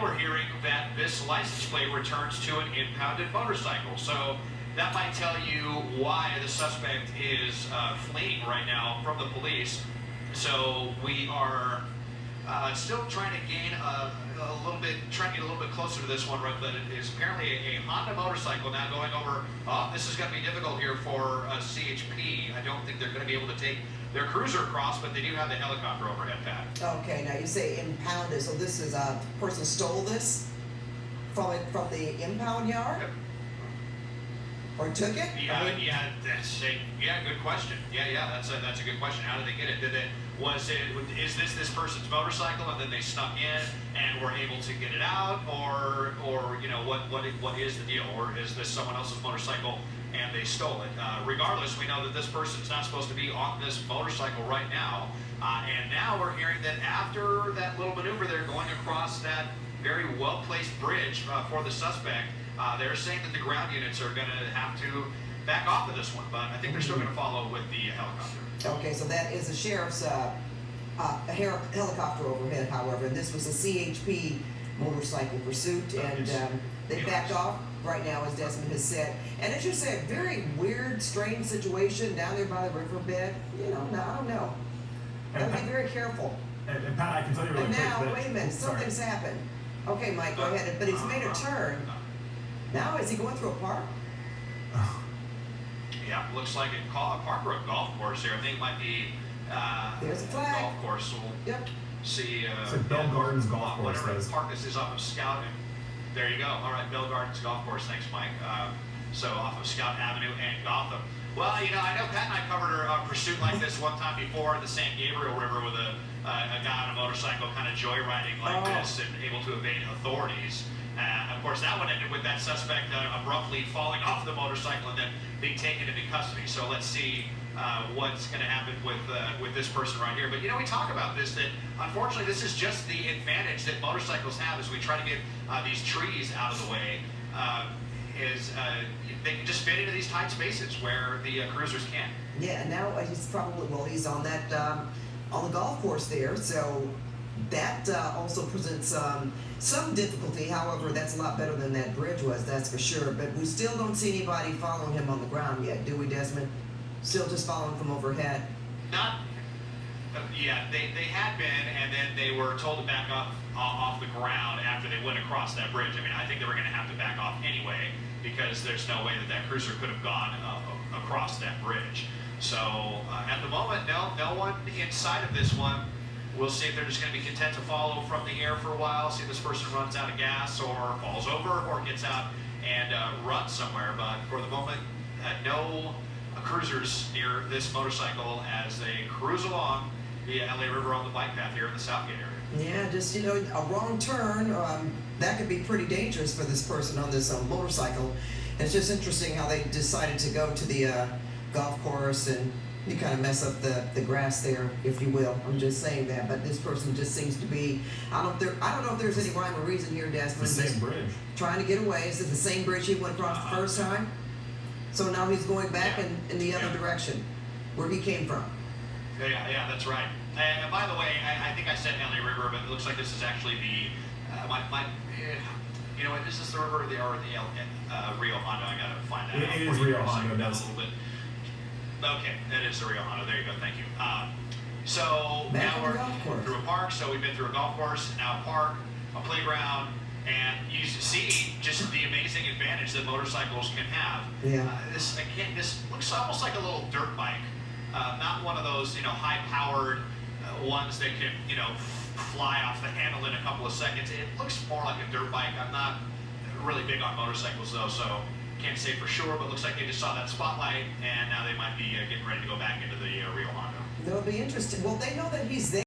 we're hearing that this license plate returns to an impounded motorcycle. So that might tell you why the suspect is fleeing right now from the police. So we are still trying to gain trying to get a little bit closer to this one, but it is apparently a Honda motorcycle now going over. This is going to be difficult here for CHP. I don't think they're going to be able to take their cruiser across, but they do have the helicopter overhead, Pat. Okay, now you say impounded, so this is a person stole this from the impound yard? Yep. Or took it? Yeah, good question. That's a good question. How did they get it? Is this person's motorcycle and then they snuck in and were able to get it out, or what is the deal? Or is this someone else's motorcycle and they stole it? Regardless, we know that this person's not supposed to be on this motorcycle right now, and now we're hearing that after that little maneuver, they're going across that very well-placed bridge for the suspect. They're saying that the ground units are going to have to back off of this one, but I think they're still going to follow with the helicopter. Okay, so that is the sheriff's helicopter overhead, however, and this was a CHP motorcycle pursuit, and they backed off right now, as Desmond has said. And as you said, very weird, strange situation down there by the riverbed. I don't know. Gotta be very careful. And Pat, I can tell you really quick now, that, wait a minute, something's happened. Okay, Mike, go ahead. But he's made a turn. Now, is he going through a park? Yeah, looks like a Park Road golf course here. I think it might be there's a flag. Golf course. So we'll see. It's like Bell Gardens Golf Course. Whatever park this is off of Scout. There you go. All right, Bell Gardens Golf Course. Thanks, Mike. So off of Scout Avenue and Gotham. Well, I know Pat and I covered a pursuit like this one time before in the San Gabriel River with a guy on a motorcycle kind of joyriding like this and able to evade authorities. Of course, that one ended with that suspect abruptly falling off the motorcycle and then being taken into custody. So let's see what's going to happen with this person right here. But we talk about this, that unfortunately this is just the advantage that motorcycles have as we try to get these trees out of the way. They can just fit into these tight spaces where the cruisers can't. Yeah, and now he's on that on the golf course there, so that also presents some difficulty. However, that's a lot better than that bridge was, that's for sure. But we still don't see anybody following him on the ground yet, do we, Desmond? Still just following from overhead? Not. Yeah, they had been, and then they were told to back up off the ground after they went across that bridge. I mean, I think they were going to have to back off anyway, because there's no way that cruiser could have gone across that bridge. So at the moment, no one inside of this one. We'll see if they're just going to be content to follow from the air for a while, see if this person runs out of gas or falls over or gets out and runs somewhere. But for the moment, no cruisers near this motorcycle as they cruise along the LA River on the bike path here in the Southgate area. Yeah, just, a wrong turn, that could be pretty dangerous for this person on this motorcycle. And it's just interesting how they decided to go to the golf course and you kind of mess up the grass there, if you will. I'm just saying that, but this person just seems to be, I don't know if there's any rhyme or reason here, Desmond. It's the same bridge. Trying to get away. Is it the same bridge he went across the first time? So now he's going back in the other direction, where he came from. Yeah, that's right. And by the way, I think I said LA River, but it looks like this is actually the, is this the river or the Rio Hondo? I gotta find that out. It is Rio Hondo, a little bit. Okay, that is the Rio Hondo. There you go. Thank you. So now we're through a park. So we've been through a golf course, now a park, a playground, and you see just the amazing advantage that motorcycles can have. Yeah. This looks almost like a little dirt bike, not one of those high-powered ones that can fly off the handle in a couple of seconds. It looks more like a dirt bike. I'm not really big on motorcycles though, so can't say for sure. But looks like they just saw that spotlight, and now they might be getting ready to go back into the Rio Hondo. That'll be interesting. Well, they know that he's there.